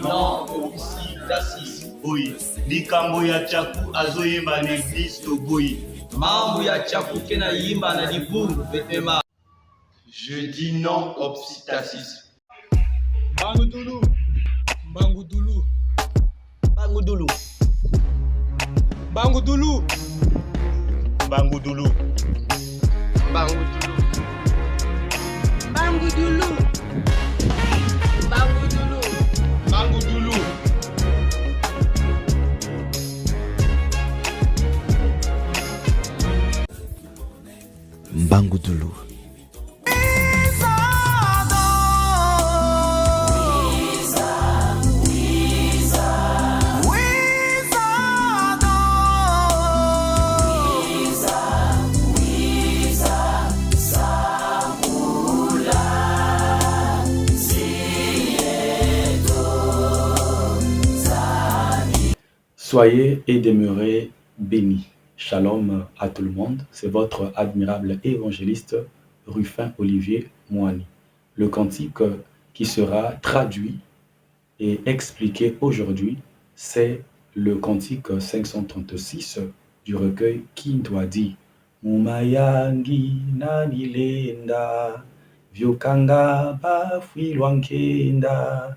non obsitasis. Oui, likambo ya chaku azoyemba na église toboyi. Mambo ya chaku kena yimba na libungu betema. Je dis non obsitasis. Bangudulu. Bangudulu. Bangudulu. Bangudulu. Bangudulu. Bangudulu. Bangudulu. Bangudulu. Bangudulu. Bangudulu. Soyez et demeurez bénis. Shalom à tout le monde. C'est votre admirable évangéliste Rufin Olivier Moani. Le cantique qui sera traduit et expliqué aujourd'hui, c'est le cantique 536 du recueil Kindwadi. Mumayangi nanilenda, vyokanga bafilwankenda,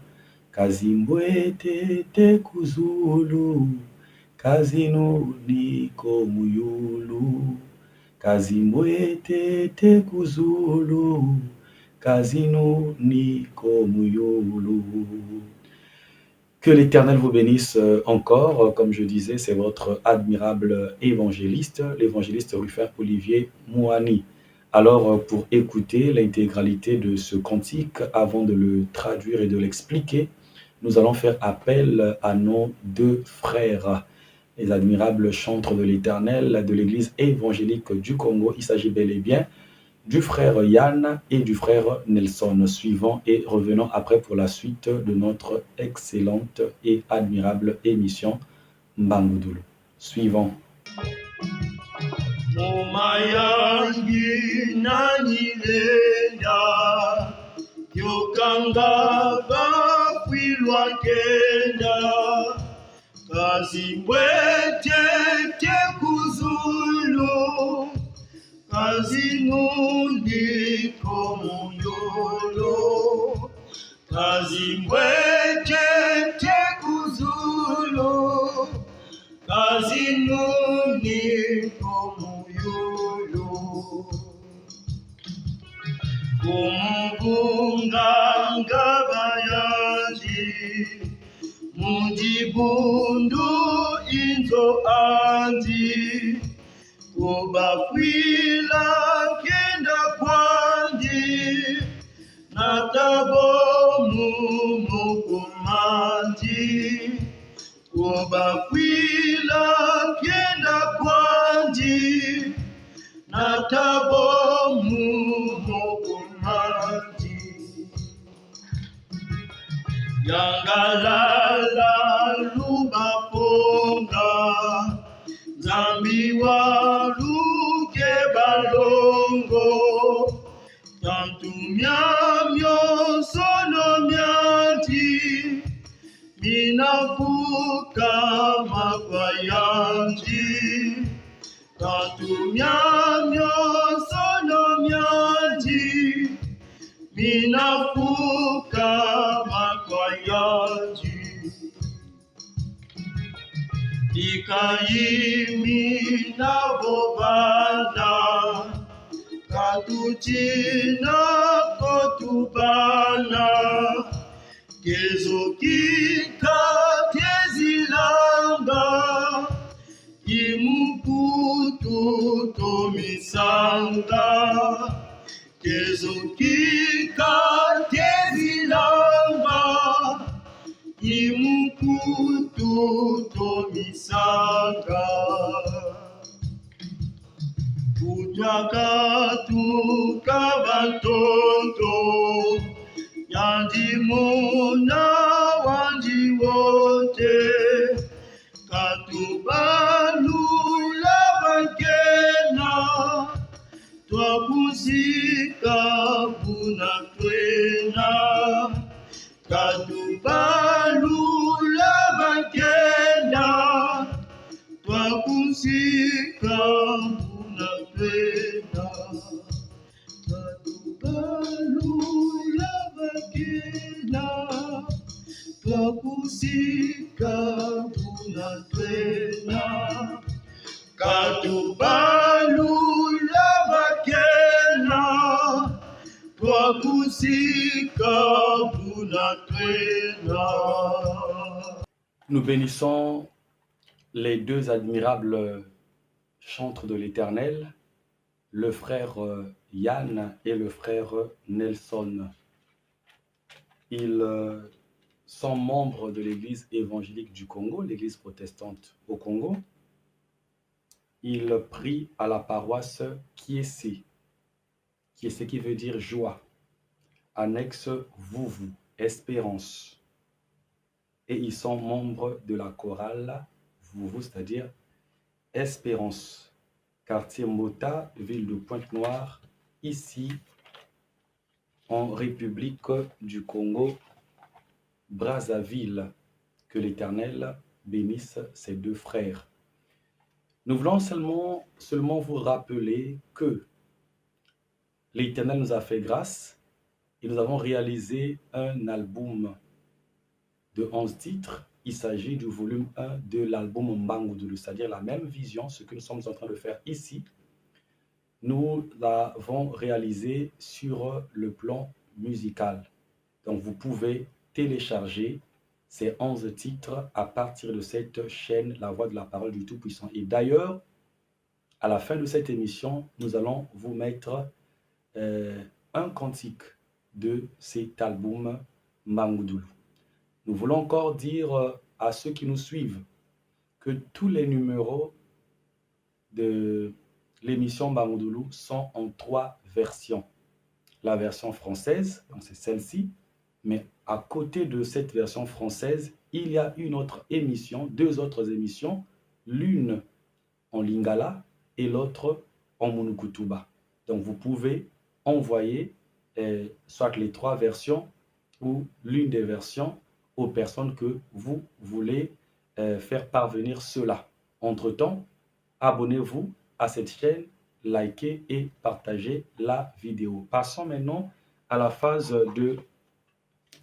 kazimbwete te kuzulu, kazinu niko muyulu, kazimbwete te kuzulu, kazinu niko muyulu. Que l'Éternel vous bénisse encore. Comme je disais, c'est votre admirable évangéliste, l'évangéliste Rufin Olivier Moani. Alors, pour écouter l'intégralité de ce cantique, avant de le traduire et de l'expliquer, nous allons faire appel à nos deux frères, les admirables chantres de l'Éternel de l'Église évangélique du Congo. Il s'agit bel et bien du frère Yann et du frère Nelson. Suivant et revenons après pour la suite de notre excellente et admirable émission Bangudulu. Suivant. Mumayangi nanilenda, yokanga bafilwa kenda, kazimbwete te kuzulu, kazinundi komuyolo, kazimbwete te kuzulu, kazinundi komuyolo. Kumugunganga bayanji, mujibundu inzo anji, kubakwila kenda kwanji, natabomu mukumanji, kubakwila kenda kwanji, natabomu mukumanji. Yangalala lubaponga, zambi waluke balongo, tantu myamyo sono myati, minavuka makwayanji, tantu myamyo sono myati, minavuka makwayanji. Ikayimi na bobanda, katuchina kotubana, kezo kika tezilanga, imukutu tomisanga, kezo kika tezilanga, imukutu tomisanga. Kutwakatu kabantoto, yandimona wanjiwote, katubalula bankena, twakuzika buna twena, katubalu makina twakusika tunatwena katubalula makena twakusika tunatwena. Nous bénissons les deux admirables chantres de l'Éternel, le frère Yann et le frère Nelson. Ils sont membres de l'Église évangélique du Congo, l'Église protestante au Congo. Ils prient à la paroisse Kiesi, Kiesi qui veut dire joie, annexe Vuvu, espérance. Et ils sont membres de la chorale Vuvu, c'est-à-dire Espérance, quartier Mota, ville de Pointe-Noire, ici en République du Congo, Brazzaville. Que l'Éternel bénisse ces deux frères. Nous voulons seulement vous rappeler que l'Éternel nous a fait grâce et nous avons réalisé un album de 11 titres. Il s'agit du volume 1 de l'album Mbangu Dulu, c'est-à-dire la même vision, ce que nous sommes en train de faire ici. Nous l'avons réalisé sur le plan musical. Donc vous pouvez télécharger ces 11 titres à partir de cette chaîne La Voix de la Parole du Tout-Puissant. Et d'ailleurs, à la fin de cette émission, nous allons vous mettre un cantique de cet album Mbangu Dulu. Nous voulons encore dire à ceux qui nous suivent que tous les numéros de l'émission Mbangu Dulu sont en 3 versions. La version française, donc c'est celle-ci, mais à côté de cette version française, il y a une autre émission, 2 autres émissions, l'une en lingala et l'autre en monukutuba. Donc vous pouvez envoyer soit les 3 versions ou l'une des versions aux personnes que vous voulez faire parvenir cela. Entre-temps, abonnez-vous à cette chaîne, likez et partagez la vidéo. Passons maintenant à la phase de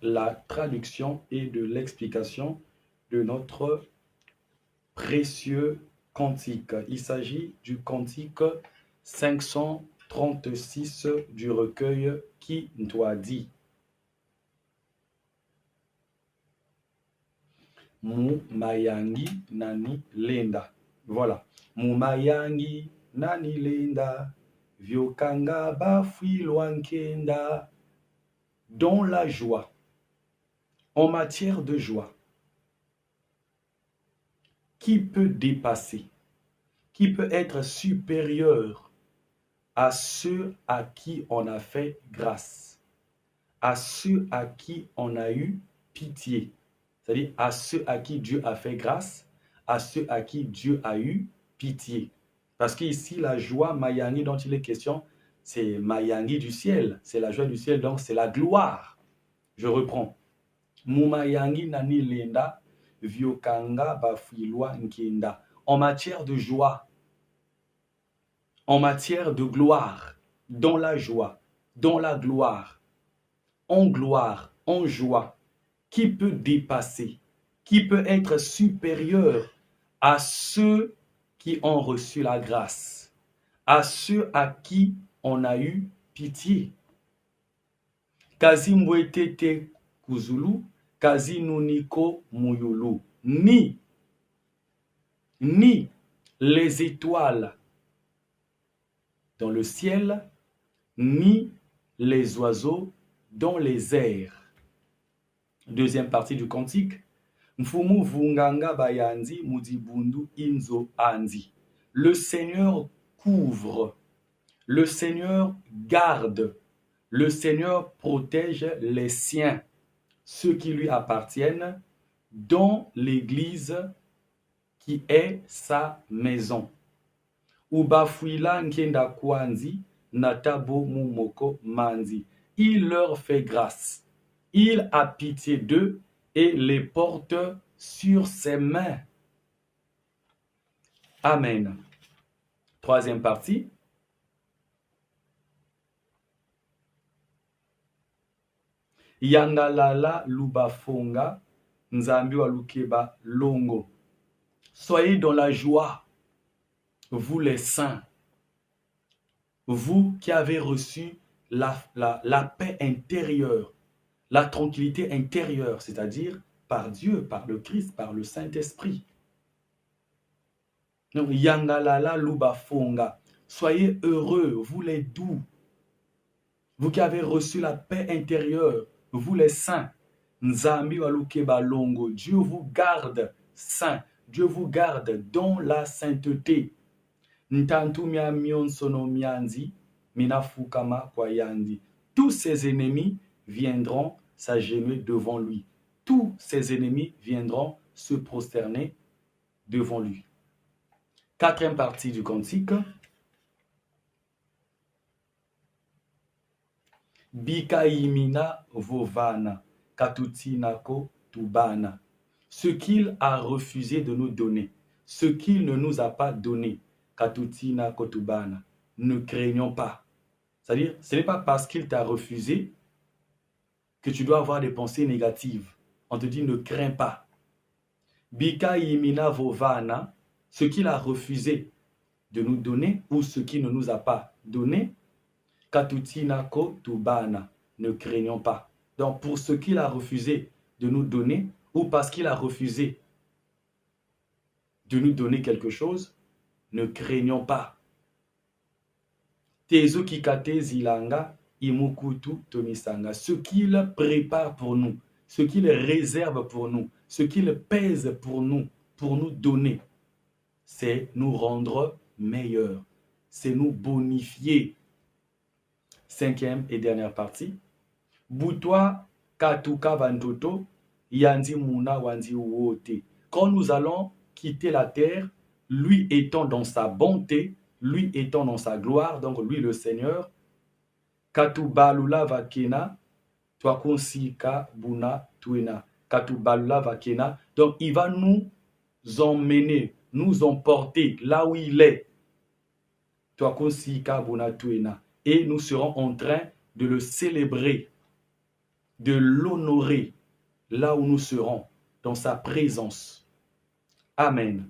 la traduction et de l'explication de notre précieux cantique. Il s'agit du cantique 536 du recueil Qui doit dit. Mumayangi nani lenda. Voilà. Mumayangi nani lenda. Vyokanga bafui loankenda. Dans la joie. En matière de joie. Qui peut dépasser? Qui peut être supérieur à ceux à qui on a fait grâce? À ceux à qui on a eu pitié? C'est-à-dire à ceux à qui Dieu a fait grâce, à ceux à qui Dieu a eu pitié. Parce qu'ici, la joie Mayangi dont il est question, c'est Mayangi du ciel. C'est la joie du ciel, donc c'est la gloire. Je reprends. Mumayangi nani lenda, vyokanga bafilwa nkenda. En matière de joie, en matière de gloire, dans la joie, dans la gloire, en joie. Qui peut dépasser, qui peut être supérieur à ceux qui ont reçu la grâce, à ceux à qui on a eu pitié. Kazi mwetete kuzulu, kazi nuniko muyulu. Ni les étoiles dans le ciel, ni les oiseaux dans les airs. Deuxième partie du cantique. Mfumu vunganga bayanzi mudibundu inzo anzi. Le Seigneur couvre, le Seigneur garde, le Seigneur protège les siens, ceux qui lui appartiennent, dans l'église qui est sa maison. Ubafuila nkenda kwanzi natabo mumoko manzi. Il leur fait grâce. Il a pitié d'eux et les porte sur ses mains. Amen. Troisième partie. Yangalala lubafonga, nzambi walukeba longo. Soyez dans la joie, vous les saints, vous qui avez reçu la paix intérieure, la tranquillité intérieure, c'est-à-dire par Dieu, par le Christ, par le Saint-Esprit. Donc, yangalala lubafonga, soyez heureux, vous les doux, vous qui avez reçu la paix intérieure, vous les saints. Nzambi walukeba longo, Dieu vous garde saint, Dieu vous garde dans la sainteté. Ntantumia mionsono mianzi, minafukama kwa yandi. Tous ses ennemis viendront s'agenouiller devant lui. Tous ses ennemis viendront se prosterner devant lui. Quatrième partie du cantique. Bikaimina vovana, katutinako tubana. Ce qu'il a refusé de nous donner, ce qu'il ne nous a pas donné, katutinako tubana, ne craignons pas. C'est-à-dire, ce n'est pas parce qu'il t'a refusé que tu dois avoir des pensées négatives. On te dit ne crains pas. Bikaimina vovana, ce qu'il a refusé de nous donner ou ce qu'il ne nous a pas donné, katutinako tubana, ne craignons pas. Donc pour ce qu'il a refusé de nous donner ou parce qu'il a refusé de nous donner quelque chose, ne craignons pas. Tezo kikate zilanga imukutu tomisanga. Ce qu'il prépare pour nous, ce qu'il réserve pour nous, ce qu'il pèse pour nous donner, c'est nous rendre meilleurs, c'est nous bonifier. Cinquième et dernière partie. Boutoi katuka vantoto yanzi muna wanzi wote. Quand nous allons quitter la terre, lui étant dans sa bonté, lui étant dans sa gloire, donc lui le Seigneur, katubalula vakena, twakonsika buna tuena. Katubalula vakena. Donc il va nous emmener, nous emporter là où il est. Twakonsika buna tuena. Et nous serons en train de le célébrer, de l'honorer là où nous serons, dans sa présence. Amen.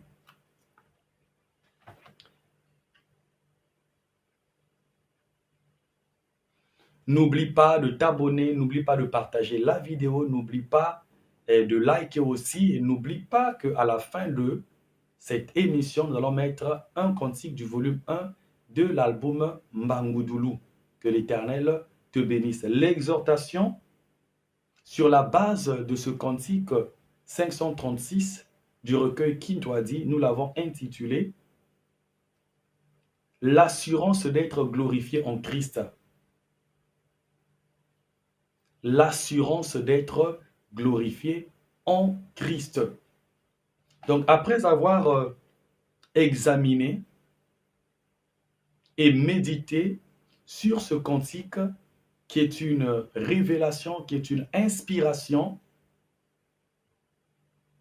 N'oublie pas de t'abonner, n'oublie pas de partager la vidéo, n'oublie pas de liker aussi et n'oublie pas qu'à la fin de cette émission, nous allons mettre un cantique du volume 1 de l'album Mbangudulu. Que l'Éternel te bénisse. L'exhortation sur la base de ce cantique 536 du recueil Kintoadi, nous l'avons intitulé « L'assurance d'être glorifié en Christ ». L'assurance d'être glorifié en Christ. Donc après avoir examiné et médité sur ce cantique qui est une révélation, qui est une inspiration,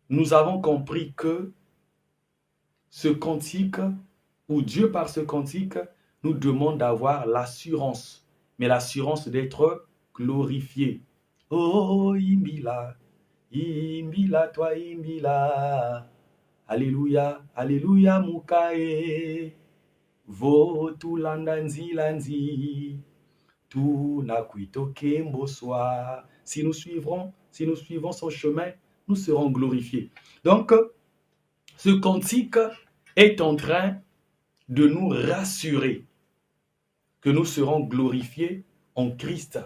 nous avons compris que ce cantique, ou Dieu par ce cantique, nous demande d'avoir l'assurance, mais l'assurance d'être glorifié. Oh, imbila, imbila, toi imbila, alléluia, alléluia, mukae. Votu landanzi lanzi, tout na kuito kemboswa. Si nous suivons son chemin, nous serons glorifiés. Donc, ce cantique est en train de nous rassurer que nous serons glorifiés en Christ.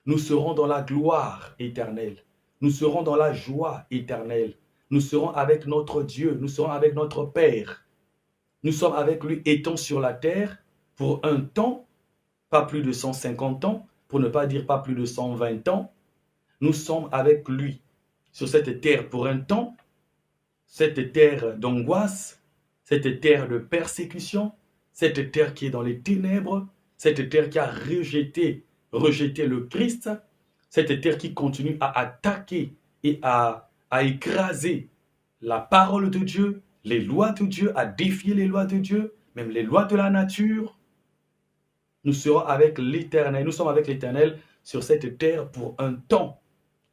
Nous serons dans la gloire éternelle. Nous serons dans la joie éternelle. Nous serons avec notre Dieu. Nous serons avec notre Père. Nous sommes avec lui étant sur la terre pour un temps, pas plus de 150 ans, pour ne pas dire pas plus de 120 ans. Nous sommes avec lui sur cette terre pour un temps, cette terre d'angoisse, cette terre de persécution, cette terre qui est dans les ténèbres, cette terre qui a rejeté le Christ, cette terre qui continue à attaquer et à écraser la parole de Dieu, les lois de Dieu, à défier les lois de Dieu, même les lois de la nature. Nous serons avec l'Éternel, nous sommes avec l'Éternel sur cette terre pour un temps.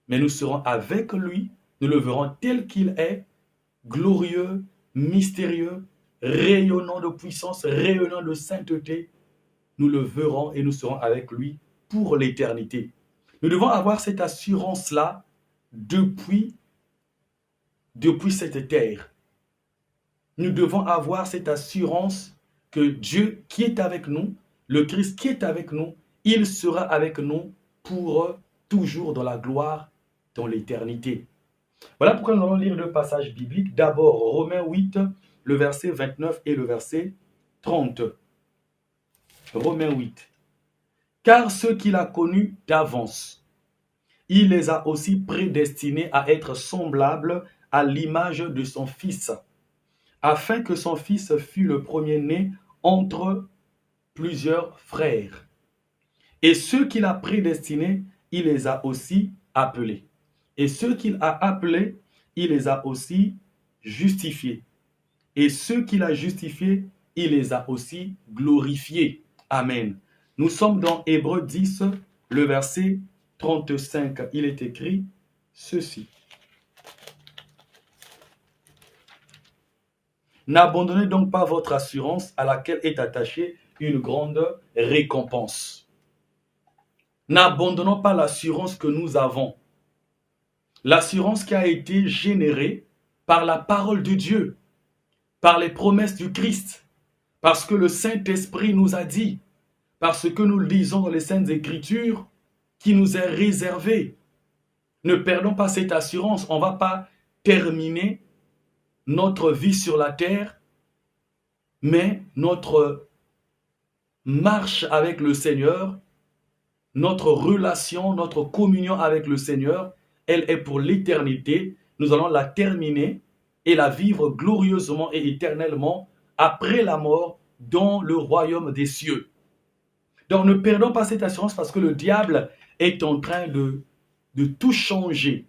Mais nous serons avec lui, nous le verrons tel qu'il est, glorieux, mystérieux, rayonnant de puissance, rayonnant de sainteté. Nous le verrons et nous serons avec lui pour l'éternité. Nous devons avoir cette assurance-là depuis cette terre. Nous devons avoir cette assurance que Dieu qui est avec nous, le Christ qui est avec nous, il sera avec nous pour toujours dans la gloire, dans l'éternité. Voilà pourquoi nous allons lire deux passages bibliques. D'abord, Romains 8, le verset 29 et le verset 30. Romains 8. Car ceux qu'il a connus d'avance, il les a aussi prédestinés à être semblables à l'image de son Fils, afin que son Fils fût le premier-né entre plusieurs frères. Et ceux qu'il a prédestinés, il les a aussi appelés. Et ceux qu'il a appelés, il les a aussi justifiés. Et ceux qu'il a justifiés, il les a aussi glorifiés. Amen. Nous sommes dans Hébreux 10, le verset 35. Il est écrit ceci. N'abandonnez donc pas votre assurance à laquelle est attachée une grande récompense. N'abandonnons pas l'assurance que nous avons. L'assurance qui a été générée par la parole de Dieu, par les promesses du Christ, parce que le Saint-Esprit nous a dit, parce que nous lisons dans les Saintes Écritures, qui nous est réservé. Ne perdons pas cette assurance. On ne va pas terminer notre vie sur la terre, mais notre marche avec le Seigneur, notre relation, notre communion avec le Seigneur, elle est pour l'éternité. Nous allons la terminer et la vivre glorieusement et éternellement après la mort dans le royaume des cieux. Donc ne perdons pas cette assurance parce que le diable est en train de tout changer,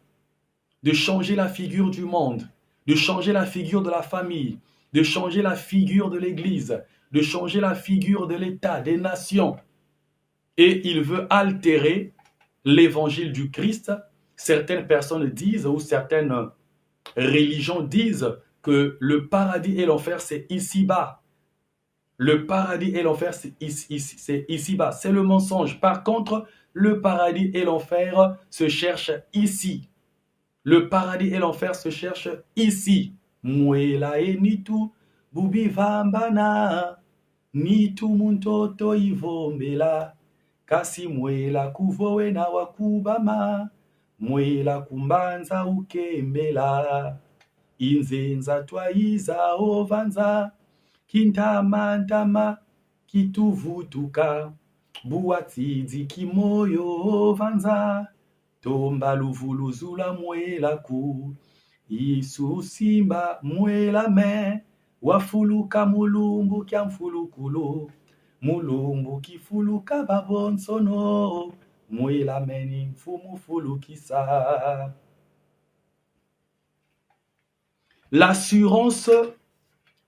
de changer la figure du monde, de changer la figure de la famille, de changer la figure de l'Église, de changer la figure de l'État, des nations. Et il veut altérer l'évangile du Christ. Certaines personnes disent, ou certaines religions disent que le paradis et l'enfer, c'est ici-bas. Le paradis et l'enfer, c'est ici-bas. C'est le mensonge. Par contre, le paradis et l'enfer se cherchent ici. Le paradis et l'enfer se cherchent ici. Mwela e nitu bubi vambana nitu muntoto ivombela kasi mwela kuvowe na wakubama mwela kumbanza ukembela inzenza twaiza ovanza kintamantama kituvutuka buwatidzi kimoyo vanza tomba luvuluzula mwela ku isu simba mwela me wafuluka mulumbu kya mfulukulu mulumbu kifuluka babonsono mwela meni mfumufulukisa. L'assurance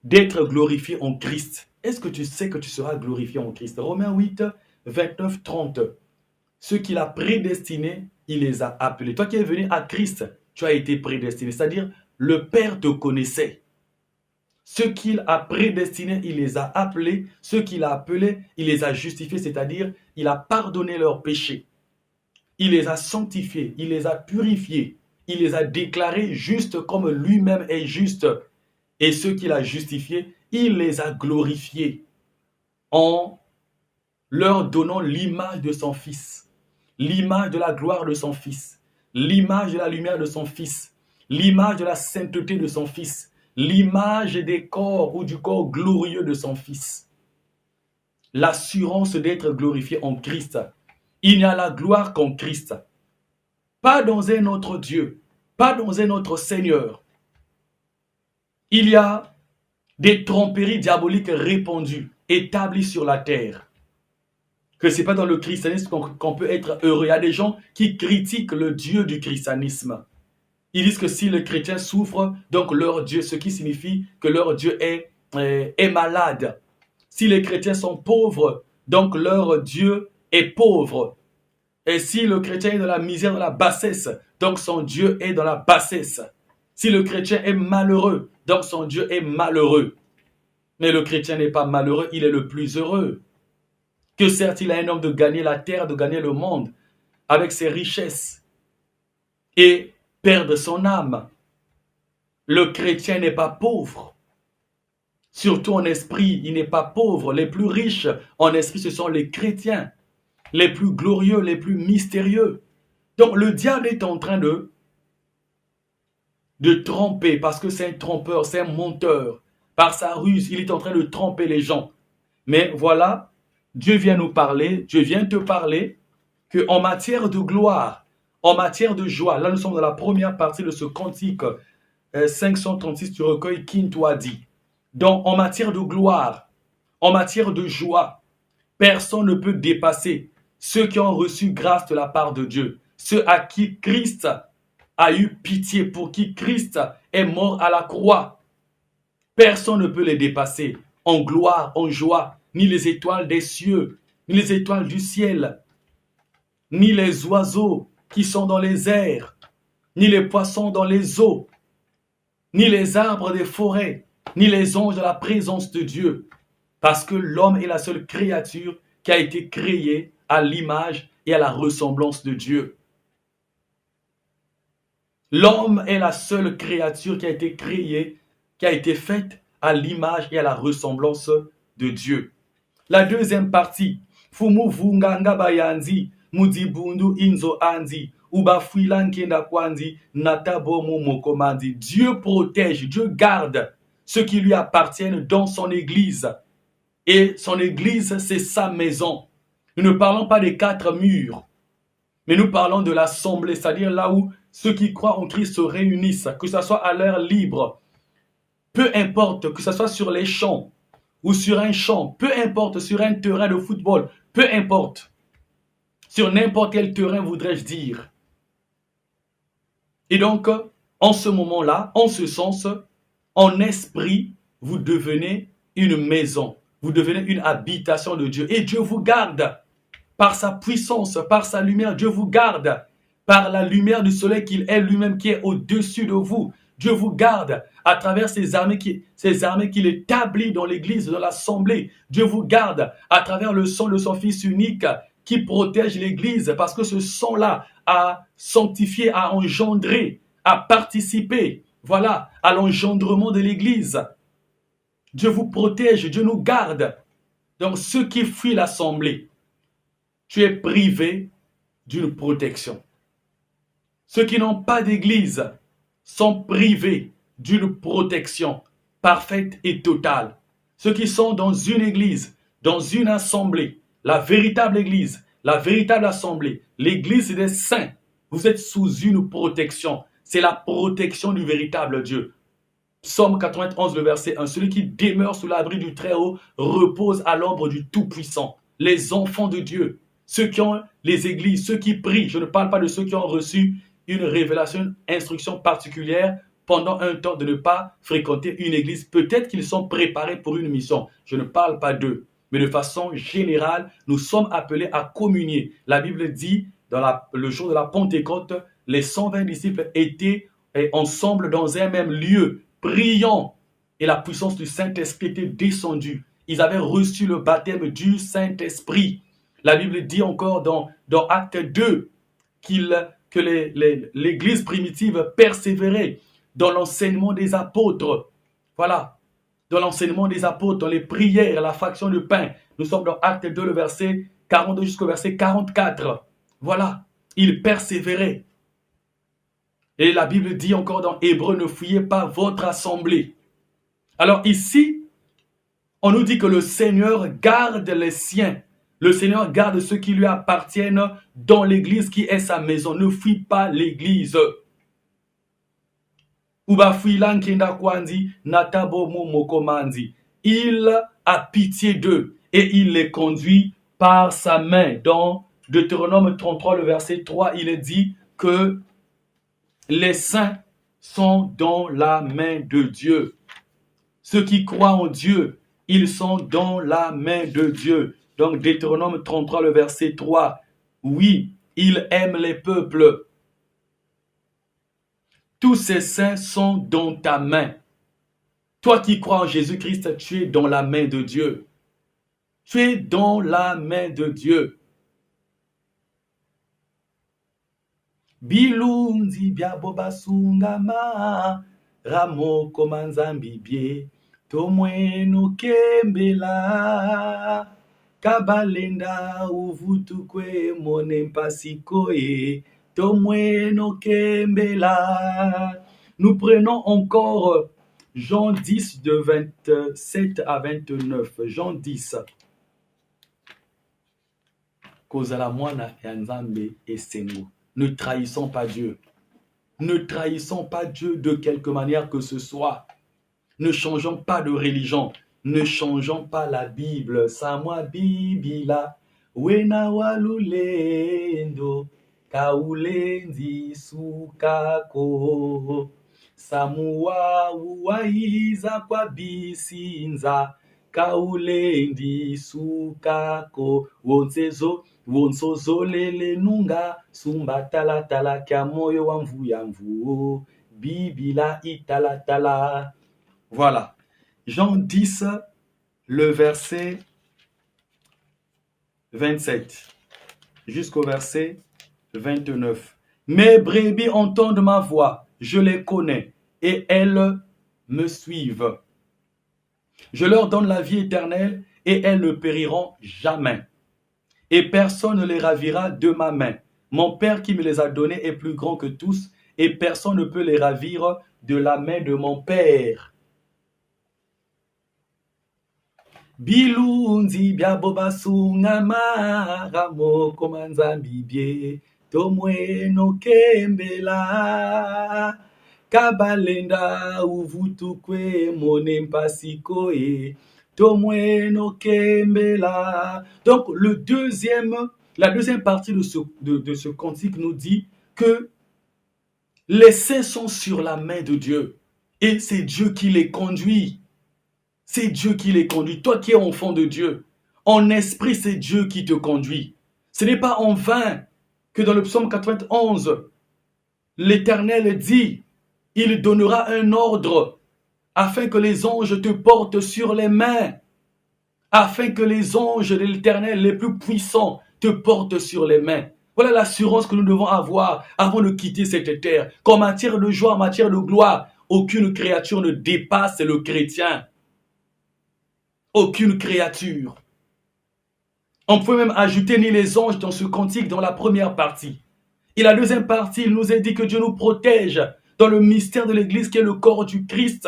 d'être glorifié en Christ. Est-ce que tu sais que tu seras glorifié en Christ? Romains 8, 29, 30. Ceux qu'il a prédestinés, il les a appelés. Toi qui es venu à Christ, tu as été prédestiné. C'est-à-dire, le Père te connaissait. Ceux qu'il a prédestinés, il les a appelés. Ceux qu'il a appelés, il les a justifiés. C'est-à-dire, il a pardonné leurs péchés. Il les a sanctifiés. Il les a purifiés. Il les a déclarés justes comme lui-même est juste. Et ceux qu'il a justifiés, il les a glorifiés en leur donnant l'image de son Fils, l'image de la gloire de son Fils, l'image de la lumière de son Fils, l'image de la sainteté de son Fils, l'image des corps ou du corps glorieux de son Fils. L'assurance d'être glorifié en Christ. Il n'y a la gloire qu'en Christ. Pas dans un autre Dieu, pas dans un autre Seigneur. Il y a des tromperies diaboliques répandues, établies sur la terre. Que ce n'est pas dans le christianisme qu'on peut être heureux. Il y a des gens qui critiquent le Dieu du christianisme. Ils disent que si les chrétiens souffrent, donc leur Dieu, ce qui signifie que leur Dieu est malade. Si les chrétiens sont pauvres, donc leur Dieu est pauvre. Et si le chrétien est dans la misère, dans la bassesse, donc son Dieu est dans la bassesse. Si le chrétien est malheureux, donc son Dieu est malheureux. Mais le chrétien n'est pas malheureux, il est le plus heureux. Que sert-il à un homme de gagner la terre, de gagner le monde avec ses richesses et perdre son âme? Le chrétien n'est pas pauvre. Surtout en esprit, il n'est pas pauvre. Les plus riches en esprit, ce sont les chrétiens. Les plus glorieux, les plus mystérieux. Donc le diable est en train de tromper, parce que c'est un trompeur, c'est un menteur. Par sa ruse, il est en train de tromper les gens. Mais voilà, Dieu vient nous parler, Dieu vient te parler, qu'en matière de gloire, en matière de joie, là nous sommes dans la première partie de ce cantique 536 du recueil Kintwadi. Donc en matière de gloire, en matière de joie, personne ne peut dépasser ceux qui ont reçu grâce de la part de Dieu, ceux à qui Christ a eu pitié, pour qui Christ est mort à la croix. Personne ne peut les dépasser en gloire, en joie, ni les étoiles des cieux, ni les étoiles du ciel, ni les oiseaux qui sont dans les airs, ni les poissons dans les eaux, ni les arbres des forêts, ni les anges de la présence de Dieu. Parce que l'homme est la seule créature qui a été créée à l'image et à la ressemblance de Dieu. L'homme est la seule créature qui a été créée, qui a été faite à l'image et à la ressemblance de Dieu. La deuxième partie, Fumu vunganga bayanzi, mudibundu inzo anzi, ubafuilankenda kwanzi, natabomu mokomandi. Dieu protège, Dieu garde ceux qui lui appartiennent dans son église. Et son église, c'est sa maison. Nous ne parlons pas des 4 murs, mais nous parlons de l'assemblée, c'est-à-dire là où ceux qui croient en Christ se réunissent, que ce soit à l'air libre, peu importe, que ce soit sur les champs ou sur un champ, peu importe, sur un terrain de football, peu importe, sur n'importe quel terrain voudrais-je dire. Et donc, en ce moment-là, en ce sens, en esprit, vous devenez une maison, vous devenez une habitation de Dieu. Et Dieu vous garde par sa puissance, par sa lumière. Dieu vous garde par la lumière du soleil qu'il est lui-même, qui est au-dessus de vous. Dieu vous garde à travers ces armées qu'il établit dans l'église, dans l'assemblée. Dieu vous garde à travers le sang de son Fils unique qui protège l'église, parce que ce sang-là a sanctifié, a engendré, a participé, voilà, à l'engendrement de l'église. Dieu vous protège, Dieu nous garde. Donc ceux qui fuient l'assemblée, tu es privé d'une protection. Ceux qui n'ont pas d'église sont privés d'une protection parfaite et totale. Ceux qui sont dans une église, dans une assemblée, la véritable église, la véritable assemblée, l'église des saints, vous êtes sous une protection. C'est la protection du véritable Dieu. Psaume 91, le verset 1. Celui qui demeure sous l'abri du Très-Haut repose à l'ombre du Tout-Puissant. Les enfants de Dieu, ceux qui ont les églises, ceux qui prient, je ne parle pas de ceux qui ont reçu une révélation, une instruction particulière pendant un temps de ne pas fréquenter une église. Peut-être qu'ils sont préparés pour une mission. Je ne parle pas d'eux. Mais de façon générale, nous sommes appelés à communier. La Bible dit, le jour de la Pentecôte, les 120 disciples étaient ensemble dans un même lieu, priant. Et la puissance du Saint-Esprit était descendue. Ils avaient reçu le baptême du Saint-Esprit. La Bible dit encore dans Acte 2 que l'église primitive persévérait dans l'enseignement des apôtres. Voilà, dans l'enseignement des apôtres, dans les prières, la fraction de pain. Nous sommes dans Acte 2, le verset 42 jusqu'au verset 44. Voilà, ils persévéraient. Et la Bible dit encore dans Hébreux, ne fuyez pas votre assemblée. Alors ici, on nous dit que le Seigneur garde les siens. Le Seigneur garde ceux qui lui appartiennent dans l'église qui est sa maison. Ne fuis pas l'église. Il a pitié d'eux et il les conduit par sa main. Dans Deutéronome 33, le verset 3, il est dit que les saints sont dans la main de Dieu. Ceux qui croient en Dieu, ils sont dans la main de Dieu. Donc Deutéronome 33, le verset 3. Oui, Il aime les peuples. Tous ces saints sont dans ta main. Toi qui crois en Jésus-Christ, tu es dans la main de Dieu. Tu es dans la main de Dieu. Bilunzi biaboba sungama ramo komanzambi bie tomweno kembela kabalenda uvutukwe monempasikoe tomweno kembela. Nous prenons encore Jean 10 de 27 à 29. Jean 10. Kozala mwana ya Nzambe esengo. Ne trahissons pas Dieu. Ne trahissons pas Dieu de quelque manière que ce soit. Ne changeons pas de religion. Ne changeons pas la Bible. Samwa bibila. Wena walulendo. Kaulenzi sukako. Samuwa uwaiza kwa bisinza. Kaulendi sukako. Wonsozo lele nunga. Sumba tala tala kya moyo wa mvu. Bibila itala tala. Voilà. Jean 10, le verset 27 jusqu'au verset 29. Mes brebis entendent ma voix, je les connais, et elles me suivent. Je leur donne la vie éternelle, et elles ne périront jamais. Et personne ne les ravira de ma main. Mon Père qui me les a donnés est plus grand que tous, et personne ne peut les ravir de la main de mon Père. Bilunzi biaboba sungama ramo komanzambi bie tomweno kembela kabalenda uvutukwe monempasikoe tomweno kembela. Donc la deuxième partie de ce cantique nous dit que les saints sont sur la main de Dieu et c'est Dieu qui les conduit. C'est Dieu qui les conduit. Toi qui es enfant de Dieu, en esprit, c'est Dieu qui te conduit. Ce n'est pas en vain que dans le psaume 91, l'Éternel dit, il donnera un ordre afin que les anges te portent sur les mains, afin que les anges de l'Éternel les plus puissants te portent sur les mains. Voilà l'assurance que nous devons avoir avant de quitter cette terre. Qu'en matière de joie, en matière de gloire, aucune créature ne dépasse le chrétien. Aucune créature. On peut même ajouter ni les anges dans ce cantique dans la première partie. Et la deuxième partie, il nous est dit que Dieu nous protège dans le mystère de l'Église qui est le corps du Christ.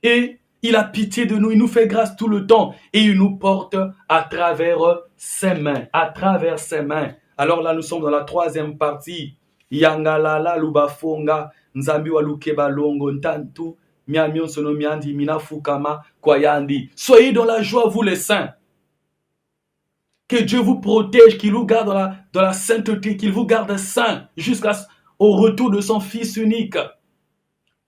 Et il a pitié de nous, il nous fait grâce tout le temps et il nous porte à travers ses mains. À travers ses mains. Alors là, nous sommes dans la troisième partie. Yangalala lubafonga nzambi walukeba longo ntantu. Soyez dans la joie, vous les saints. Que Dieu vous protège, qu'il vous garde dans la sainteté, qu'il vous garde saint jusqu'au retour de son Fils unique.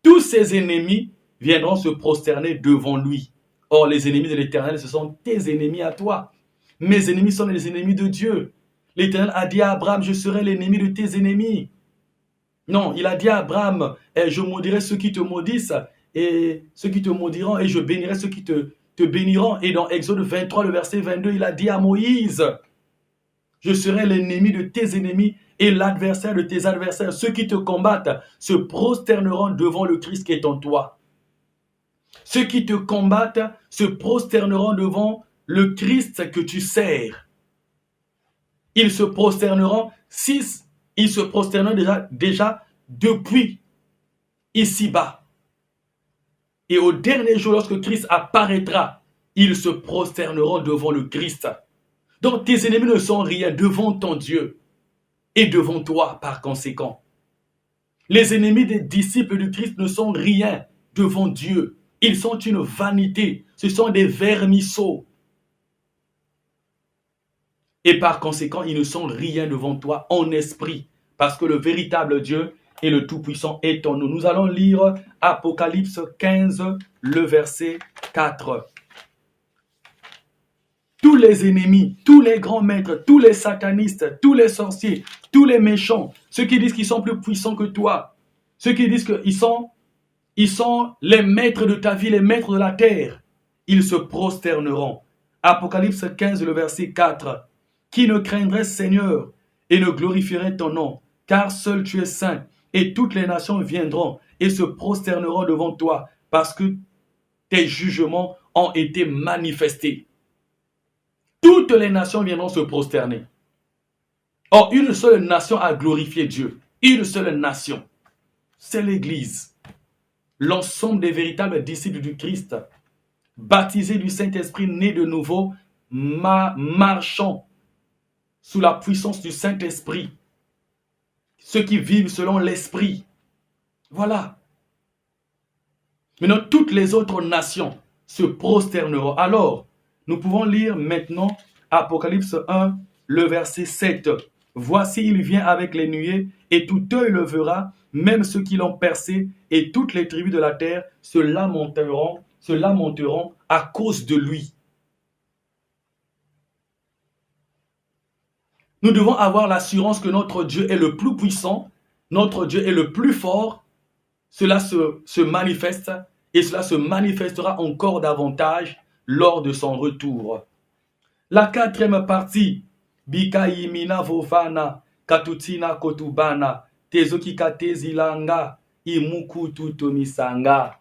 Tous ses ennemis viendront se prosterner devant lui. Or, les ennemis de l'Éternel, ce sont tes ennemis à toi. Mes ennemis sont les ennemis de Dieu. L'Éternel a dit à Abraham, je serai l'ennemi de tes ennemis. Non, il a dit à Abraham, je maudirai ceux qui te maudissent, et ceux qui te maudiront, et je bénirai ceux qui te béniront. Et dans Exode 23, le verset 22, il a dit à Moïse, je serai l'ennemi de tes ennemis et l'adversaire de tes adversaires. Ceux qui te combattent se prosterneront devant le Christ qui est en toi. Ceux qui te combattent se prosterneront devant le Christ que tu sers. Ils se prosterneront, ils se prosterneront déjà depuis ici-bas. Et au dernier jour, lorsque Christ apparaîtra, ils se prosterneront devant le Christ. Donc tes ennemis ne sont rien devant ton Dieu et devant toi par conséquent. Les ennemis des disciples du Christ ne sont rien devant Dieu. Ils sont une vanité. Ce sont des vermisseaux. Et par conséquent, ils ne sont rien devant toi en esprit. Parce que le véritable Dieu et le Tout-Puissant est en nous. Nous allons lire Apocalypse 15, le verset 4. tous les ennemis, tous les grands maîtres, tous les satanistes, tous les sorciers, tous les méchants, ceux qui disent qu'ils sont plus puissants que toi, ceux qui disent qu'ils sont les maîtres de ta vie, les maîtres de la terre, ils se prosterneront. Apocalypse 15, le verset 4. Qui ne craindrait Seigneur et ne glorifierait ton nom, car seul tu es saint, et toutes les nations viendront et se prosterneront devant toi, parce que tes jugements ont été manifestés. Toutes les nations viendront se prosterner. Or, une seule nation a glorifié Dieu. Une seule nation. C'est l'Église. L'ensemble des véritables disciples du Christ, baptisés du Saint-Esprit, nés de nouveau, marchant sous la puissance du Saint-Esprit. Ceux qui vivent selon l'Esprit. Voilà. Maintenant, toutes les autres nations se prosterneront. Alors, nous pouvons lire maintenant Apocalypse 1, le verset 7. Voici, il vient avec les nuées, et tout œil le verra, même ceux qui l'ont percé, et toutes les tribus de la terre se lamenteront à cause de lui. Nous devons avoir l'assurance que notre Dieu est le plus puissant, notre Dieu est le plus fort. Cela se manifeste, et cela se manifestera encore davantage lors de son retour. La quatrième partie, Bikaimina Vovana, Katutina Kotubana, Tezokikate Zilanga, Imuku Tutomisanga.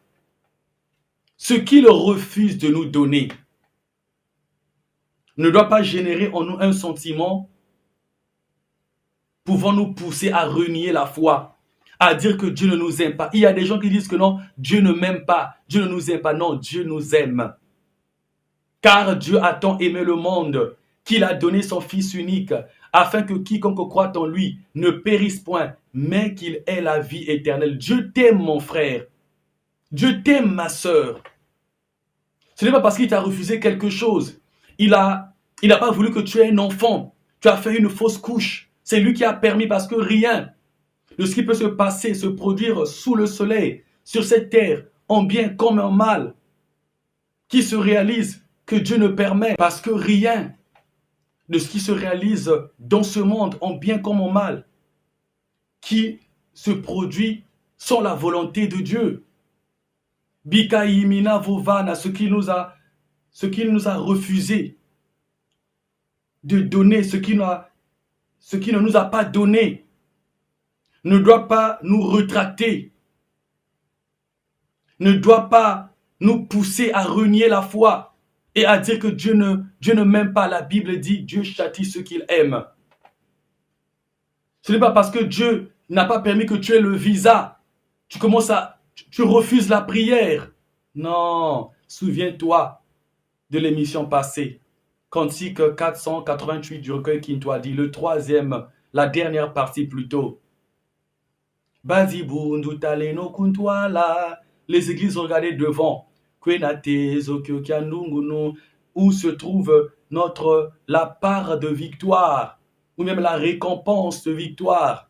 Ce qu'il refuse de nous donner ne doit pas générer en nous un sentiment pouvant nous pousser à renier la foi, à dire que Dieu ne nous aime pas. Il y a des gens qui disent que non, Dieu ne m'aime pas, Dieu ne nous aime pas. Non, Dieu nous aime. Car Dieu a tant aimé le monde qu'il a donné son Fils unique, afin que quiconque croit en lui ne périsse point, mais qu'il ait la vie éternelle. Dieu t'aime, mon frère. Dieu t'aime, ma sœur. Ce n'est pas parce qu'il t'a refusé quelque chose. Il n'a pas voulu que tu aies un enfant. Tu as fait une fausse couche. C'est lui qui a permis, parce que rien de ce qui peut se passer, se produire sous le soleil, sur cette terre, en bien comme en mal, qui se réalise, que Dieu ne permet, parce que rien de ce qui se réalise dans ce monde, en bien comme en mal, qui se produit sans la volonté de Dieu. Bikaimina Vovana, ce qu'il nous a refusé de donner, ce qui ne nous a pas donné, ne doit pas nous retracter, ne doit pas nous pousser à renier la foi et à dire que Dieu ne m'aime pas. La Bible dit Dieu châtie ceux qu'il aime. Ce n'est pas parce que Dieu n'a pas permis que tu aies le visa, tu refuses la prière. Non, souviens-toi de l'émission passée, Cantique 488 du recueil Kintoa dit, le troisième, la dernière partie plutôt. Bazibundu taleno kuntwala. Les églises regardaient devant. Où se trouve la part de victoire, ou même la récompense de victoire.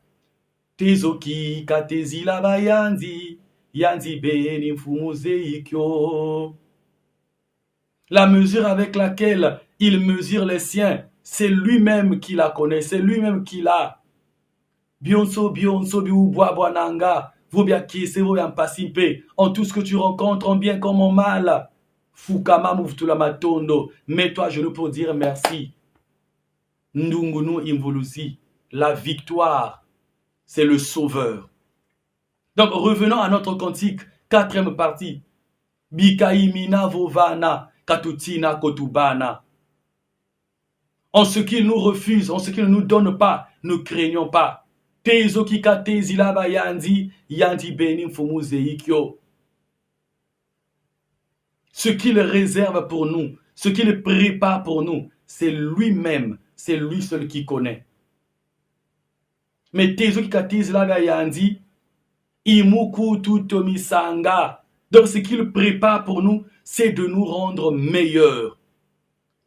Tezoki katezi laba yanzi, yanzi beni fumuzeikyo. La mesure avec laquelle il mesure les siens, c'est lui-même qui la connaît, c'est lui-même qui l'a. Bionso, bionso, biubuabuananga, vobia kise, vobia mpasipe, en tout ce que tu rencontres, en bien comme en mal. Fukama mouftula matondo, mets-toi à genoux pour dire merci. Ndungunu imvolusi, la victoire, c'est le sauveur. Donc revenons à notre cantique, quatrième partie. Bikaimina vovana, katutina kotubana. En ce qu'il nous refuse, en ce qu'il ne nous donne pas, ne craignons pas. Tezo kikate zilaba yanzi, yanzi benim fumuzeikyo. Ce qu'il réserve pour nous, ce qu'il prépare pour nous, c'est lui-même, c'est lui seul qui connaît. Mais tezo kikate zilaba yanzi, imuku tutomisanga. Donc ce qu'il prépare pour nous, c'est de nous rendre meilleurs.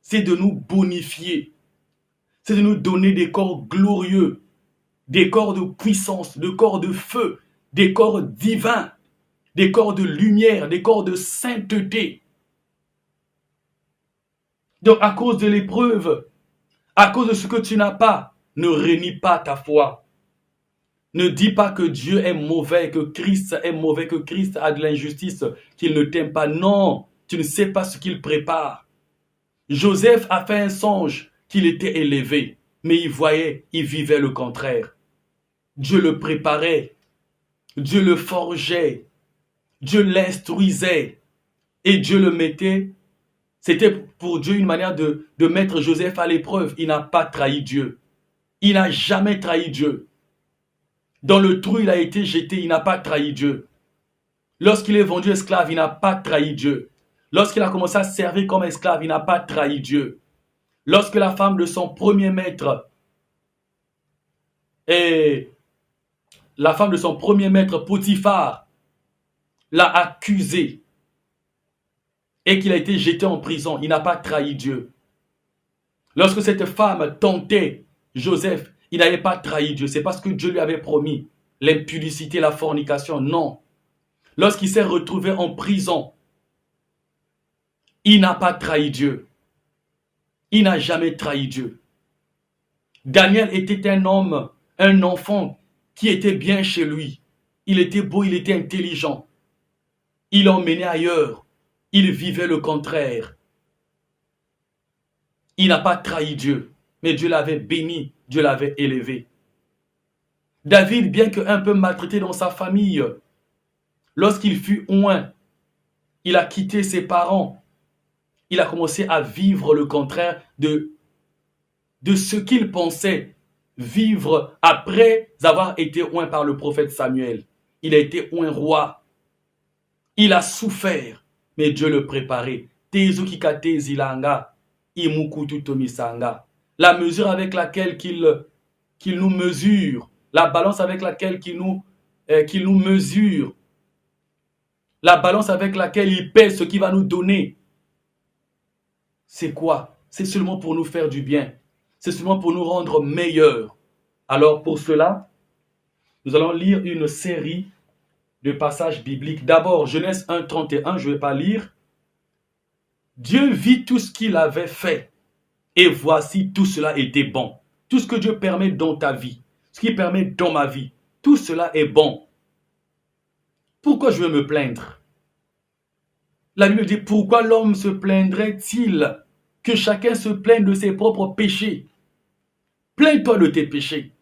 C'est de nous bonifier. C'est de nous donner des corps glorieux, des corps de puissance, des corps de feu, des corps divins, des corps de lumière, des corps de sainteté. Donc à cause de l'épreuve, à cause de ce que tu n'as pas, ne renie pas ta foi. Ne dis pas que Dieu est mauvais, que Christ est mauvais, que Christ a de l'injustice, qu'il ne t'aime pas. Non, tu ne sais pas ce qu'il prépare. Joseph a fait un songe qu'il était élevé, mais il voyait, il vivait le contraire. Dieu le préparait, Dieu le forgeait, Dieu l'instruisait et Dieu le mettait. C'était pour Dieu une manière de mettre Joseph à l'épreuve. Il n'a pas trahi Dieu. Il n'a jamais trahi Dieu. Dans le trou, il a été jeté, il n'a pas trahi Dieu. Lorsqu'il est vendu esclave, il n'a pas trahi Dieu. Lorsqu'il a commencé à servir comme esclave, il n'a pas trahi Dieu. Lorsque la femme de son premier maître Potiphar l'a accusé et qu'il a été jeté en prison, il n'a pas trahi Dieu. Lorsque cette femme tentait Joseph, il n'avait pas trahi Dieu. C'est parce que Dieu lui avait promis l'impudicité, la fornication. Non. Lorsqu'il s'est retrouvé en prison, il n'a pas trahi Dieu. Il n'a jamais trahi Dieu. Daniel était un homme, un enfant qui était bien chez lui. Il était beau, il était intelligent. Il l'emmenait ailleurs. Il vivait le contraire. Il n'a pas trahi Dieu, mais Dieu l'avait béni, Dieu l'avait élevé. David, bien qu'un peu maltraité dans sa famille, lorsqu'il fut oint, il a quitté ses parents. Il a commencé à vivre le contraire de ce qu'il pensait vivre après avoir été oint par le prophète Samuel. Il a été oint roi. Il a souffert, mais Dieu le préparait. La mesure avec laquelle qu'il nous mesure, la balance avec laquelle qu'il nous mesure, la balance avec laquelle il pèse ce qu'il va nous donner, c'est quoi? C'est seulement pour nous faire du bien. C'est seulement pour nous rendre meilleurs. Alors pour cela, nous allons lire une série de passages bibliques. D'abord, Genèse 1, 31, je ne vais pas lire. Dieu vit tout ce qu'il avait fait. Et voici, tout cela était bon. Tout ce que Dieu permet dans ta vie, ce qu'il permet dans ma vie, tout cela est bon. Pourquoi je vais me plaindre? La Bible dit, pourquoi l'homme se plaindrait-il? Que chacun se plaigne de ses propres péchés. Plains-toi de tes péchés.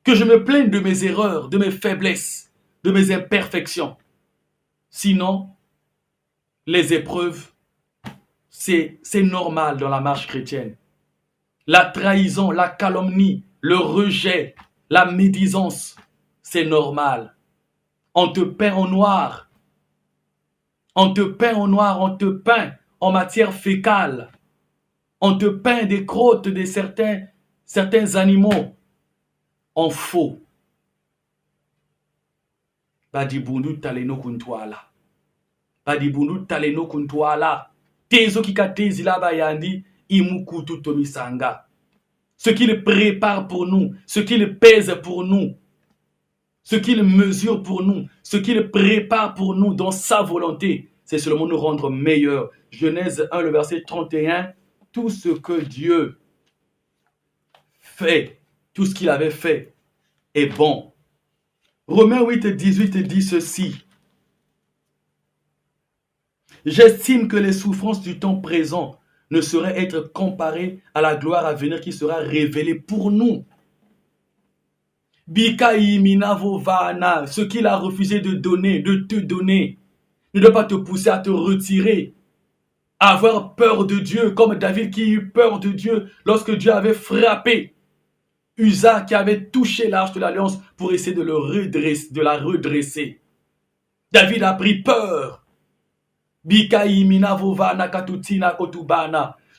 Que je me plaigne de mes erreurs, de mes faiblesses, de mes imperfections. Sinon, les épreuves, c'est normal dans la marche chrétienne. La trahison, la calomnie, le rejet, la médisance, c'est normal. On te peint en noir. On te peint en noir, on te peint en matière fécale. On te peint des crottes de certains animaux en faux. Badibundu taleno kuntwala. Badibundu taleno kuntwala. Tezo kikatezi la bayandi imukutu tomisanga. Ce qu'il prépare pour nous, ce qu'il pèse pour nous, ce qu'il mesure pour nous, ce qu'il prépare pour nous dans sa volonté, c'est seulement nous rendre meilleurs. Genèse 1, le verset 31, tout ce que Dieu fait, tout ce qu'il avait fait est bon. Romains 8, 18 dit ceci. J'estime que les souffrances du temps présent ne sauraient être comparées à la gloire à venir qui sera révélée pour nous. Ce qu'il a refusé de donner, de te donner, ne doit pas te pousser à te retirer, à avoir peur de Dieu, comme David qui eut peur de Dieu lorsque Dieu avait frappé Uza qui avait touché l'arche de l'alliance pour essayer de la redresser. David a pris peur. Ce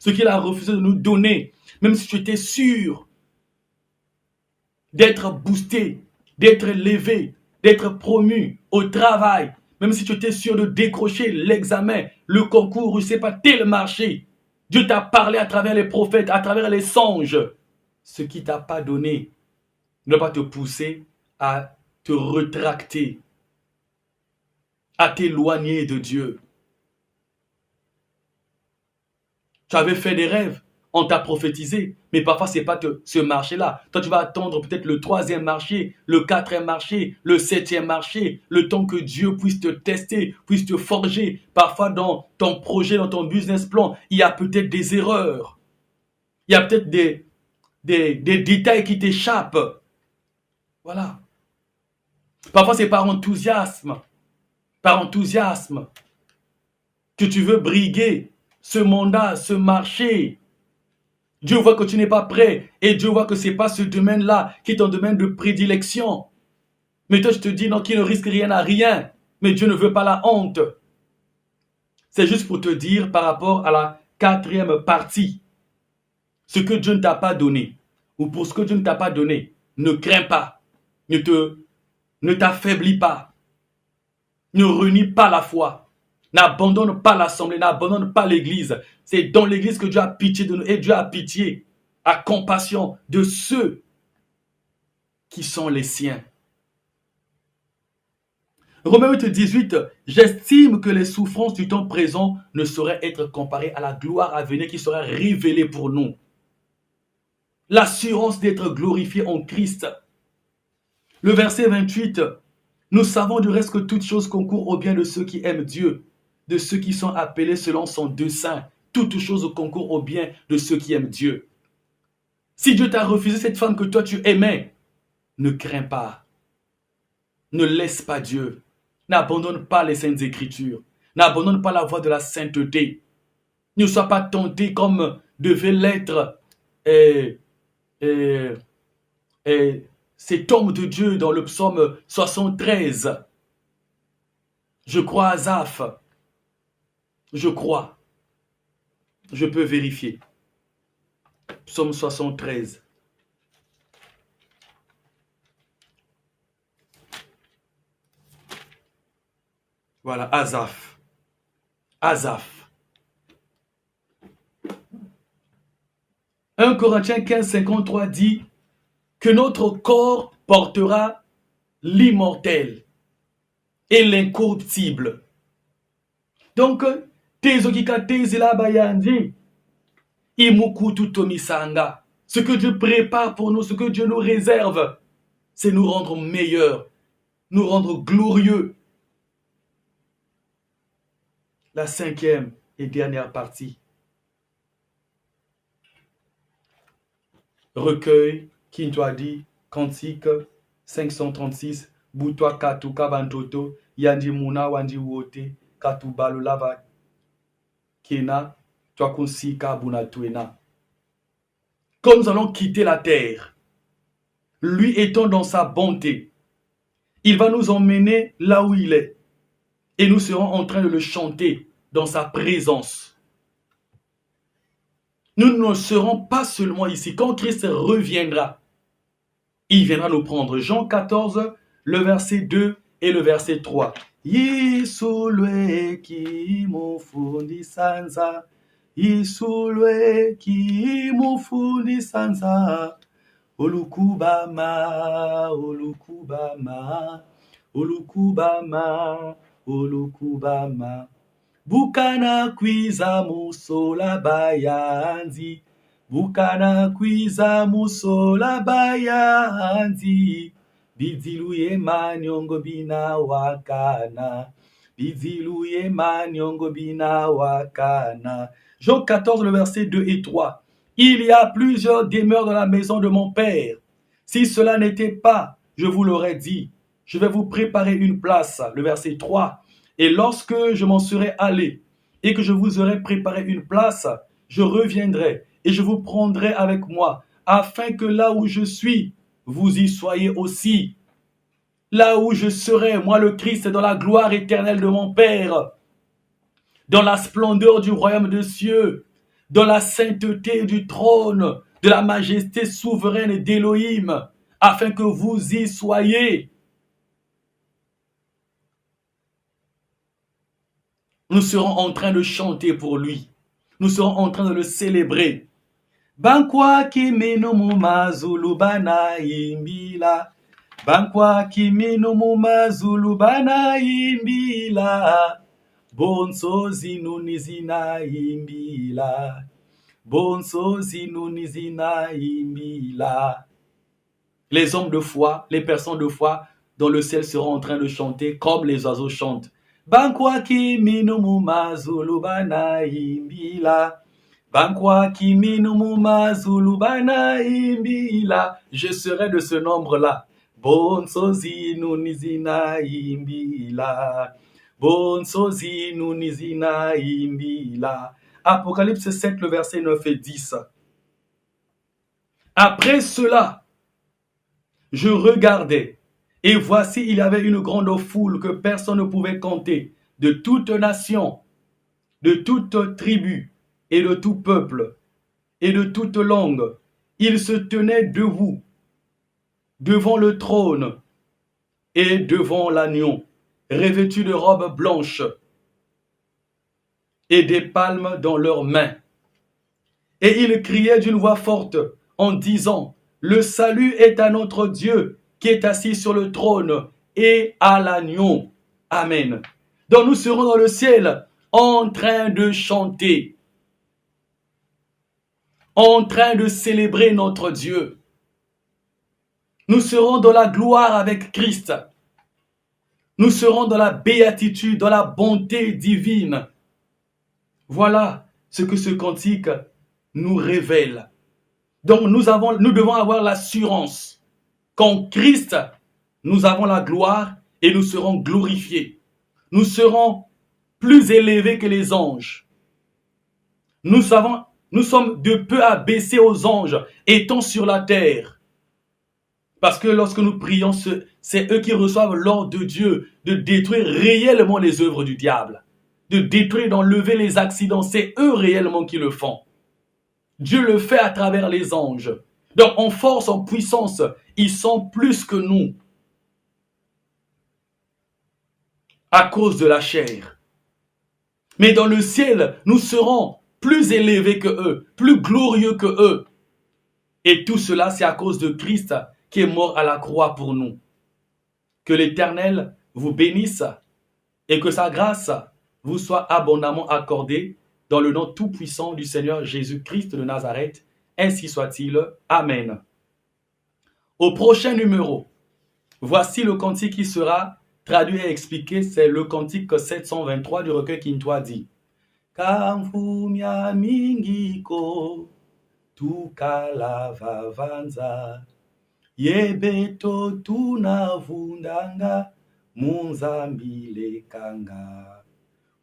qu'il a refusé de nous donner, même si tu étais sûr d'être boosté, d'être élevé, d'être promu au travail, même si tu étais sûr de décrocher l'examen, le concours, je ne sais pas, tel marché. Dieu t'a parlé à travers les prophètes, à travers les songes. Ce qui t'a pas donné ne doit pas te pousser à te retracter, à t'éloigner de Dieu. Tu avais fait des rêves. On t'a prophétisé. Mais parfois, ce n'est pas ce marché-là. Toi, tu vas attendre peut-être le 3e marché, le 4e marché, le 7e marché, le temps que Dieu puisse te tester, puisse te forger. Parfois, dans ton projet, dans ton business plan, il y a peut-être des erreurs. Il y a peut-être des détails qui t'échappent. Voilà. Parfois, c'est par enthousiasme que tu veux briguer ce mandat, ce marché. Dieu voit que tu n'es pas prêt et Dieu voit que ce n'est pas ce domaine-là qui est ton domaine de prédilection. Mais toi, je te dis non, qui ne risque rien à rien. Mais Dieu ne veut pas la honte. C'est juste pour te dire par rapport à la 4e partie. Ce que Dieu ne t'a pas donné, ou pour ce que Dieu ne t'a pas donné, ne crains pas, ne t'affaiblis pas, ne renie pas la foi, n'abandonne pas l'assemblée, n'abandonne pas l'église. C'est dans l'église que Dieu a pitié de nous, et Dieu a pitié, a compassion de ceux qui sont les siens. Romains 8, 18, j'estime que les souffrances du temps présent ne sauraient être comparées à la gloire à venir qui sera révélée pour nous. L'assurance d'être glorifié en Christ. Le verset 28, nous savons du reste que toute chose concourt au bien de ceux qui aiment Dieu, de ceux qui sont appelés selon son dessein. Toute chose concourt au bien de ceux qui aiment Dieu. Si Dieu t'a refusé cette femme que toi tu aimais, ne crains pas. Ne laisse pas Dieu. N'abandonne pas les saintes écritures. N'abandonne pas la voie de la sainteté. Ne sois pas tenté comme devait l'être cet homme de Dieu dans le psaume 73. Je crois à Asaph. Je crois. Je peux vérifier. Psaume 73. Voilà, Asaph. Asaph. 1 Corinthiens 15, 53 dit que notre corps portera l'immortel et l'incorruptible. Donc, ce que Dieu prépare pour nous, ce que Dieu nous réserve, c'est nous rendre meilleurs, nous rendre glorieux. La 5e et dernière partie. Recueil, Kintwadi, Cantique, 536, Boutwa Katuka Bantoto, Yandi Muna Wandi Wote, Katubalu Lava Kena, Twakunsika Bunatuena. Quand nous allons quitter la terre, lui étant dans sa bonté, il va nous emmener là où il est. Et nous serons en train de le chanter dans sa présence. Nous ne serons pas seulement ici. Quand Christ reviendra, il viendra nous prendre. Jean 14, le verset 2 et le verset 3. Yisulwe ki mufundi sanza, Yisulwe ki mufundi sanza, Olukubama, Olukubama, Olukubama, Olukubama. Bukana kwiza musola bayanzi, Bukana kwiza musola bayanzi, Biziluye manyongo bina wakana, Biziluye manyongo bina wakana. Jean 14, le verset 2 et 3. Il y a plusieurs demeures dans la maison de mon Père. Si cela n'était pas, je vous l'aurais dit. Je vais vous préparer une place. Le verset 3. Et lorsque je m'en serai allé et que je vous aurai préparé une place, je reviendrai et je vous prendrai avec moi, afin que là où je suis, vous y soyez aussi. Là où je serai, moi le Christ, dans la gloire éternelle de mon Père, dans la splendeur du royaume des cieux, dans la sainteté du trône, de la majesté souveraine d'Élohim, afin que vous y soyez. Nous serons en train de chanter pour lui. Nous serons en train de le célébrer. Bankwa kimino mumazulu bana imbila. Bankwa kimino mumazulu bana imbila. Bonso zinuni zina imbila. Bonsozi nunizina imbila. Les hommes de foi, les personnes de foi dans le ciel seront en train de chanter comme les oiseaux chantent. Bankwa kiminu mumazulu bana imbila. Bankwa kiminu mumazulu bana imbila. Je serai de ce nombre-là. Bonsozi nunizina imbila. Bonsozi nunizina imbila. Apocalypse 7, le verset 9 et 10. Après cela, je regardais, et voici, il y avait une grande foule que personne ne pouvait compter, de toute nation, de toute tribu, et de tout peuple, et de toute langue. Ils se tenaient debout, devant le trône, et devant l'agneau, revêtus de robes blanches, et des palmes dans leurs mains. Et ils criaient d'une voix forte, en disant, le salut est à notre Dieu qui est assis sur le trône et à l'agneau. Amen. Donc nous serons dans le ciel en train de chanter, en train de célébrer notre Dieu. Nous serons dans la gloire avec Christ. Nous serons dans la béatitude, dans la bonté divine. Voilà ce que ce cantique nous révèle. Donc nous devons avoir l'assurance qu'en Christ, nous avons la gloire et nous serons glorifiés. Nous serons plus élevés que les anges. Nous sommes de peu à baisser aux anges, étant sur la terre. Parce que lorsque nous prions, c'est eux qui reçoivent l'ordre de Dieu de détruire réellement les œuvres du diable, de détruire, d'enlever les accidents. C'est eux réellement qui le font. Dieu le fait à travers les anges. Donc en force, en puissance, ils sont plus que nous à cause de la chair. Mais dans le ciel, nous serons plus élevés que eux, plus glorieux que eux. Et tout cela, c'est à cause de Christ qui est mort à la croix pour nous. Que l'Éternel vous bénisse et que sa grâce vous soit abondamment accordée dans le nom tout-puissant du Seigneur Jésus-Christ de Nazareth. Ainsi soit-il. Amen. Au prochain numéro, voici le cantique qui sera traduit et expliqué. C'est le cantique 723 du recueil Kintwa dit. Kamvumya mingiko tukala vavanza yebeto tunavundanga munzambile kanga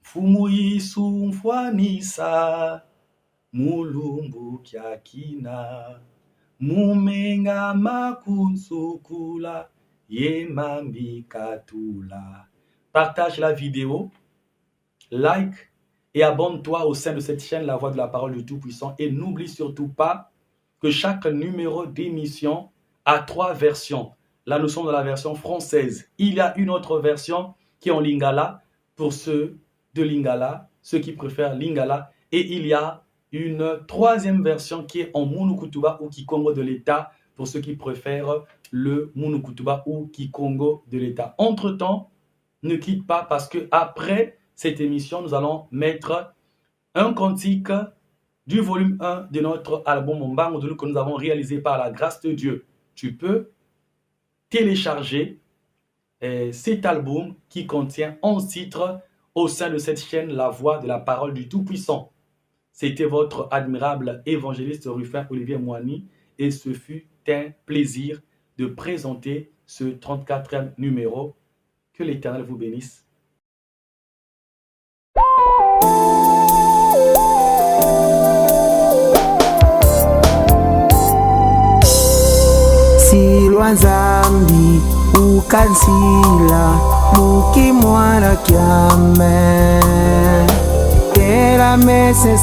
Fumu Yisu mfwanisa mulumbu kyakina mumenga makunsukula yemambi katula. Partage la vidéo, like et abonne-toi au sein de cette chaîne La Voix de la Parole du Tout-Puissant et n'oublie surtout pas que chaque numéro d'émission a 3 versions. Là, nous sommes dans la version française. Il y a une autre version qui est en lingala pour ceux de lingala, ceux qui préfèrent lingala, et il y a une 3e version qui est en Munu-Kutuba ou Kikongo de l'État pour ceux qui préfèrent le Munu-Kutuba ou Kikongo de l'État. Entre-temps, ne quitte pas parce que après cette émission, nous allons mettre un cantique du volume 1 de notre album Mbangu Dulu que nous avons réalisé par la grâce de Dieu. Tu peux télécharger cet album qui contient 11 titres au sein de cette chaîne La Voix de la Parole du Tout-Puissant. C'était votre admirable évangéliste Rufin Olivier Moigny et ce fut un plaisir de présenter ce 34e numéro. Que l'Éternel vous bénisse. Silwa nzambi ukansila mukimwana kyame kera mese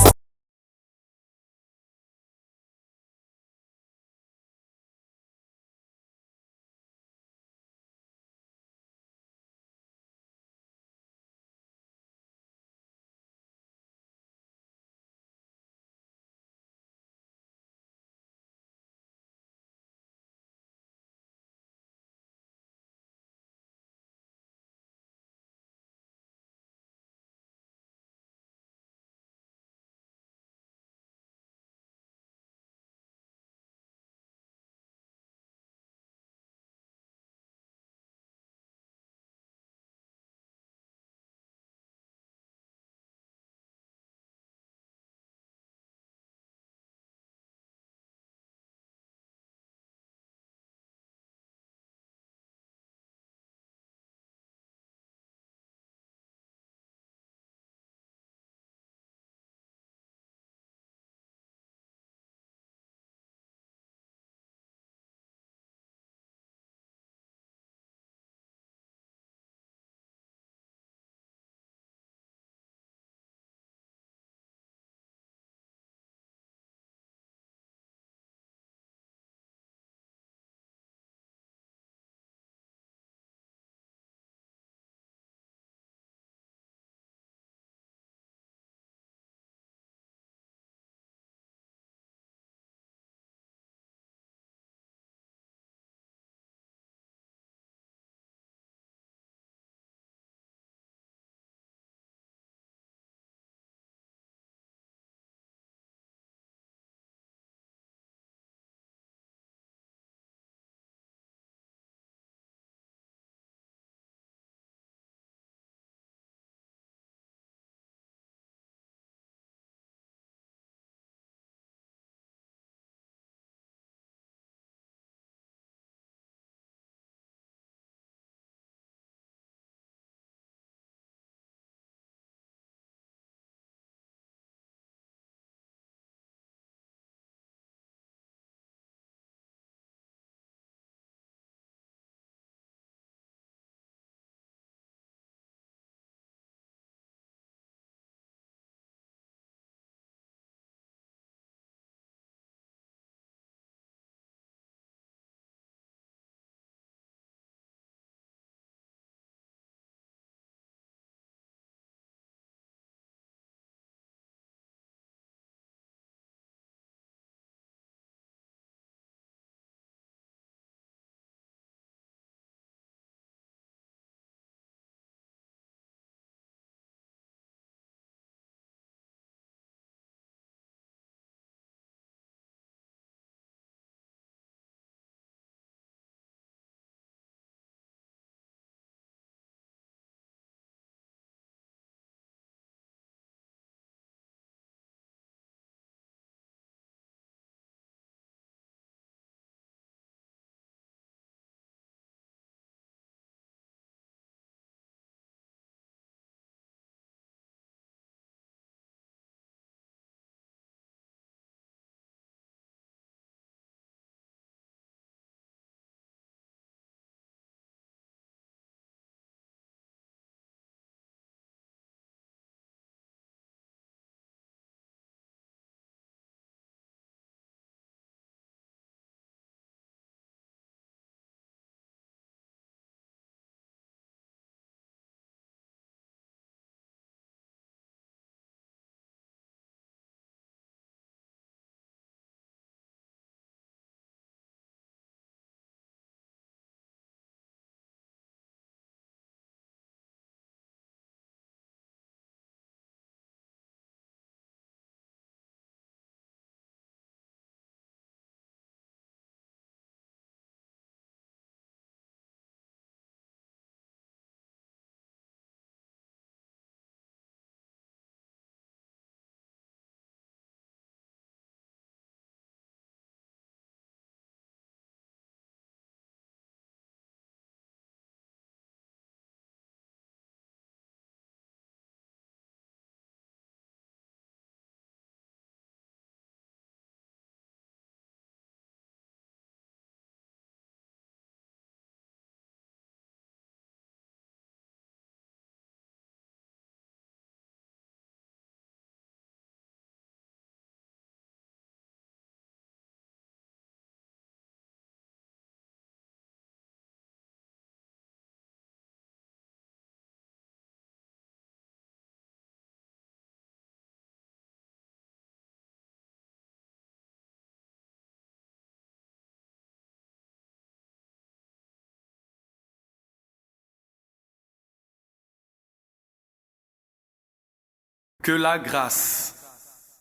Que la grâce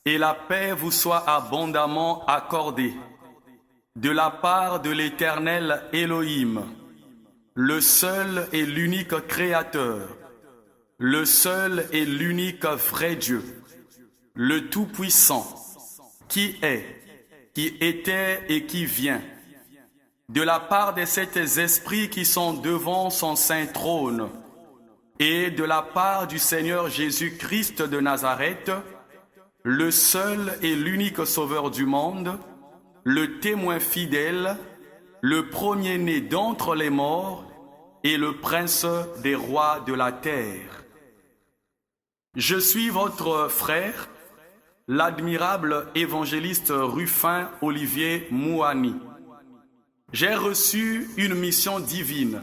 et la paix vous soient abondamment accordées de la part de l'Éternel Elohim, le seul et l'unique Créateur, le seul et l'unique vrai Dieu, le Tout-Puissant, qui est, qui était et qui vient, de la part des sept esprits qui sont devant son saint trône, et de la part du Seigneur Jésus-Christ de Nazareth, le seul et l'unique Sauveur du monde, le témoin fidèle, le premier-né d'entre les morts et le prince des rois de la terre. Je suis votre frère, l'admirable évangéliste Rufin Olivier Mouhani. J'ai reçu une mission divine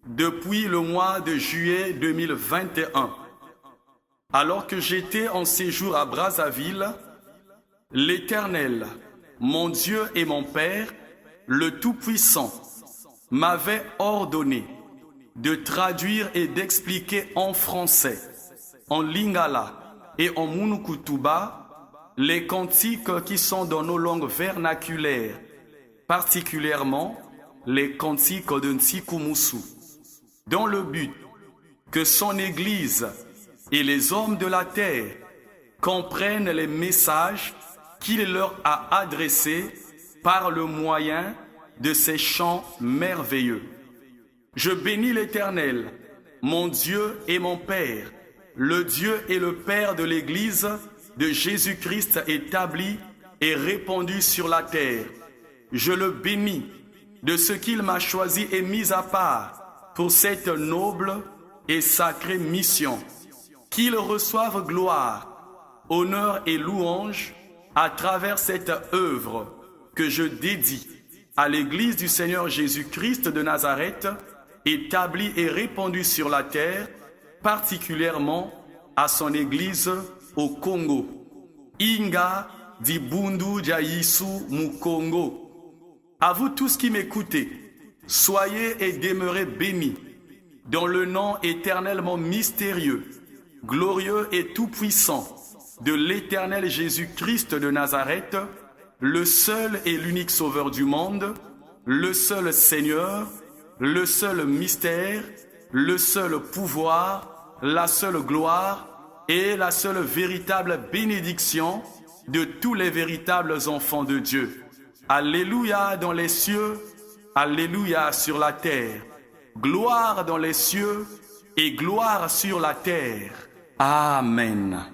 depuis le mois de juillet 2021. Alors que j'étais en séjour à Brazzaville, l'Éternel, mon Dieu et mon Père, le Tout-Puissant, m'avait ordonné de traduire et d'expliquer en français, en lingala et en munukutuba les cantiques qui sont dans nos langues vernaculaires, particulièrement les cantiques de Nsikumusu, dans le but que son Église et les hommes de la terre comprennent les messages qu'il leur a adressés par le moyen de ces chants merveilleux. Je bénis l'Éternel, mon Dieu et mon Père, le Dieu et le Père de l'Église de Jésus-Christ établi et répandu sur la terre. Je le bénis de ce qu'il m'a choisi et mis à part pour cette noble et sacrée mission. Qu'il reçoive gloire, honneur et louange à travers cette œuvre que je dédie à l'Église du Seigneur Jésus-Christ de Nazareth, établie et répandue sur la terre, particulièrement à son Église au Congo. Inga di Bundu Jaisu Mukongo. À vous tous qui m'écoutez, soyez et demeurez bénis dans le nom éternellement mystérieux, glorieux et tout-puissant de l'Éternel Jésus-Christ de Nazareth, le seul et l'unique Sauveur du monde, le seul Seigneur, le seul mystère, le seul pouvoir, la seule gloire et la seule véritable bénédiction de tous les véritables enfants de Dieu. Alléluia dans les cieux, alléluia sur la terre, gloire dans les cieux et gloire sur la terre. Amen.